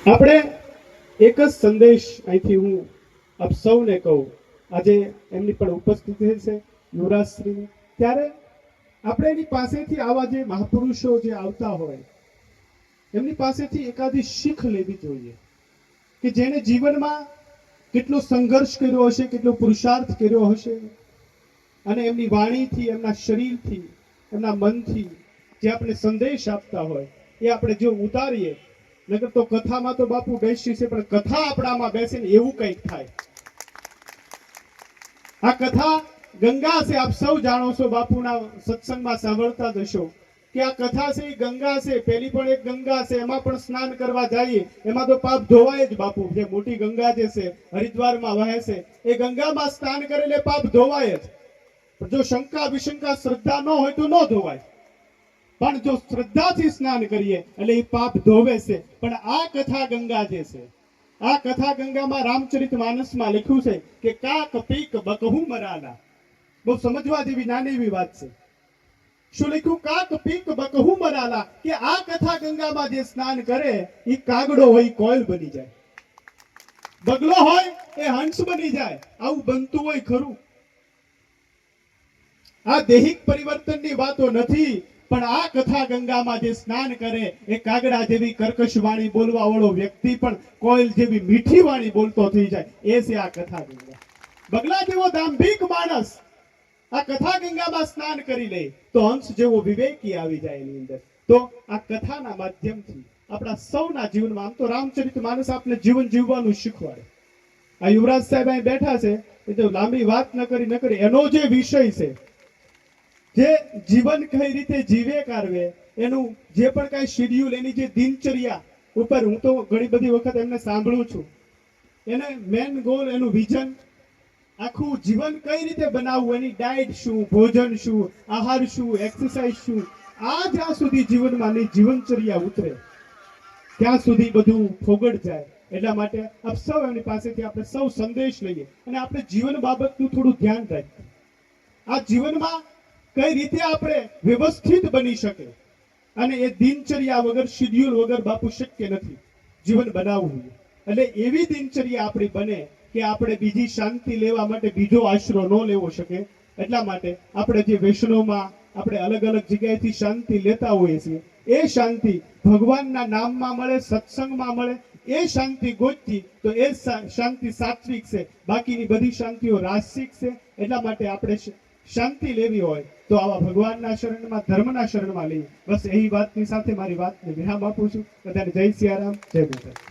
આપણે એક જ સંદેશ અહીંથી હું આપ સૌને કહું, આજે એમની પણ ઉપસ્થિતિ છે યુવરાજશ્રી, ત્યારે આપણે એની પાસેથી આવા જે મહાપુરુષો જે આવતા હોય એમની પાસેથી એકાદી શીખ લેવી જોઈએ કે જેને જીવનમાં કેટલો સંઘર્ષ કર્યો હશે, કેટલો પુરુષાર્થ કર્યો હશે, અને એમની વાણીથી, એમના શરીરથી, એમના મનથી જે આપણે સંદેશ આપતા હોય એ આપણે જો ઉતારીએ, નકર તો કથામાં તો બાપુ બેસી છે પણ કથા આપણામાં બેસે ને એવું કંઈક થાય. આ કથા ગંગા છે, આપ સૌ જાણો છો, બાપુના સત્સંગમાં સાંભળતા જશો કે આ કથા છે એ ગંગા છે. પેલી પણ એક ગંગા છે, એમાં પણ સ્નાન કરવા જઈએ એમાં તો પાપ ધોવાય જ બાપુ. જે મોટી ગંગા જે છે હરિદ્વારમાં વહે છે એ ગંગામાં સ્નાન કરે એટલે પાપ ધોવાય જ. જો શંકા વિશંકા શ્રદ્ધા ન હોય તો ન ધોવાય, પણ જો શ્રદ્ધાથી સ્નાન કરીએ એટલે એ પાપ ધોવે છે. પણ આ કથા ગંગા જે છે, આ કથા ગંગામાં રામચરિત માનસમાં લખ્યું છે કે કાક પીક બકહુ મરાલા. બહુ સમજવા જેવી નાની એવી વાત છે. શું લખ્યું? કાક પીક બકહુ મરાલા, કે આ કથા ગંગામાં જે સ્નાન કરે એ કાગડો હોય કોયલ બની જાય, બગલો હોય એ હંસ બની જાય. આવું બનતું હોય ખરું? આ દૈહિક પરિવર્તનની વાતો નથી, પણ આ કથા ગંગામાં જે સ્નાન કરે એ કાગડા જેવી કર્કશ વાણી બોલવા વાળો વ્યક્તિ પણ કોયલ જેવી મીઠી વાણી બોલતો થઈ જાય. એ છે આ કથા ગંગા. બગલા જેવો દાંભિક માણસ આ કથા ગંગામાં સ્નાન કરી લે તો હંસ જેવો વિવેકી આવી જાય એની અંદર. તો આ કથાના માધ્યમથી આપણા સૌના જીવનમાં, આમ તો રામચરિત માનસ આપણે જીવન જીવવાનું શીખવાડે. આ યુવરાજ સાહેબ અહીં બેઠા છે એ તો લાંબી વાત ન કરી એનો જે વિષય છે, જે જીવન કઈ રીતે જીવે કારવે, એનું જે પણ કઈ શેડ્યુલ, એની જે દિનચર્યા ઉપર હું તો ઘણી બધી વખત એમને સાંભળું છું. એને મેન ગોલ, એનું વિઝન, આખું જીવન કઈ રીતે બનાવવું, એની ડાયટ શું, ભોજન શું, આહાર શું, એક્સરસાઇઝ શું, આ જ્યાં સુધી જીવનમાં જીવનચર્યા ઉતરે ત્યાં સુધી બધું ફોગડ જાય. એટલા માટે આપ સૌ એમની પાસેથી આપણે સૌ સંદેશ લઈએ અને આપણે જીવન બાબતનું થોડું ધ્યાન રાખીએ. આ જીવનમાં કઈ રીતે આપણે વ્યવસ્થિત બની શકે, અને એ દિનચર્યા વગર, શેડ્યુલ વગર બાપુ શક્ય નથી જીવન બનાવવું. એટલે એવી દિનચર્યા આપણી બને કે આપણે બીજી શાંતિ લેવા માટે બીજો આશરો ન લેવો શકે. એટલા માટે આપણે જે વૈષ્ણવમાં આપણે અલગ અલગ જગ્યાએથી શાંતિ લેતા હોઈએ છીએ, એ શાંતિ ભગવાનના નામમાં મળે, સત્સંગમાં મળે. એ શાંતિ ગોતતી તો એ શાંતિ સાત્વિક છે, બાકીની બધી શાંતિઓ રાસિક છે. એટલા માટે આપણે શાંતિ લેવી હોય તો આવા ભગવાનના શરણમાં, ધર્મના શરણમાં લઈએ. બસ એ વાતની સાથે મારી વાતને વિરામ આપું છું. બધાને જય સિયારામ, જય માતા.